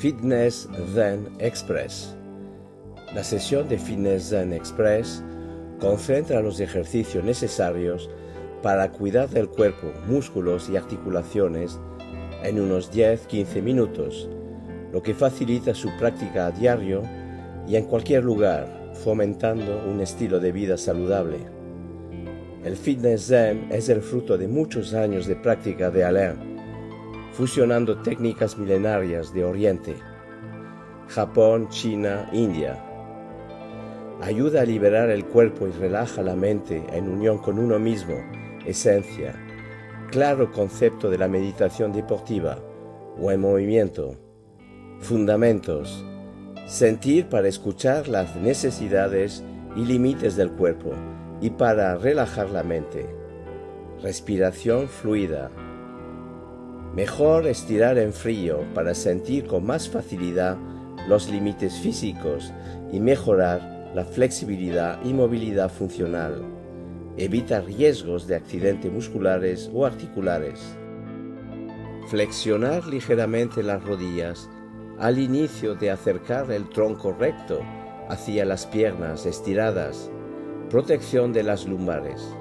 Fitness Zen Express. La sesión de Fitness Zen Express concentra los ejercicios necesarios para cuidar del cuerpo, músculos y articulaciones en unos 10-15 minutos, lo que facilita su práctica a diario y en cualquier lugar, fomentando un estilo de vida saludable. El Fitness Zen es el fruto de muchos años de práctica de Alain, fusionando técnicas milenarias de Oriente, Japón, China, India. Ayuda a liberar el cuerpo y relaja la mente en unión con uno mismo, esencia, claro concepto de la meditación deportiva o en movimiento, fundamentos, sentir para escuchar las necesidades y límites del cuerpo y para relajar la mente, respiración fluida. Mejor estirar en frío para sentir con más facilidad los límites físicos y mejorar la flexibilidad y movilidad funcional. Evita riesgos de accidentes musculares o articulares. Flexionar ligeramente las rodillas al inicio de acercar el tronco recto hacia las piernas estiradas. Protección de las lumbares.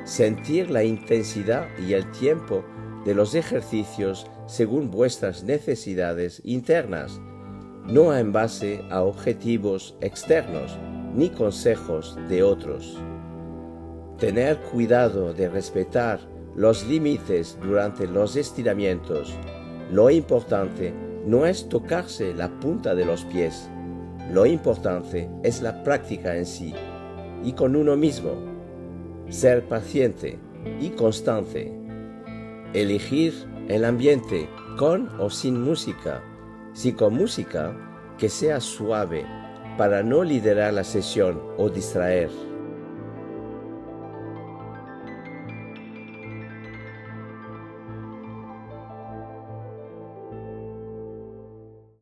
Sentir la intensidad y el tiempo de los ejercicios según vuestras necesidades internas, no en base a objetivos externos ni consejos de otros. Tener cuidado de respetar los límites durante los estiramientos. Lo importante no es tocarse la punta de los pies, lo importante es la práctica en sí y con uno mismo. Ser paciente y constante. Elegir el ambiente con o sin música. Si con música, que sea suave para no liderar la sesión o distraer.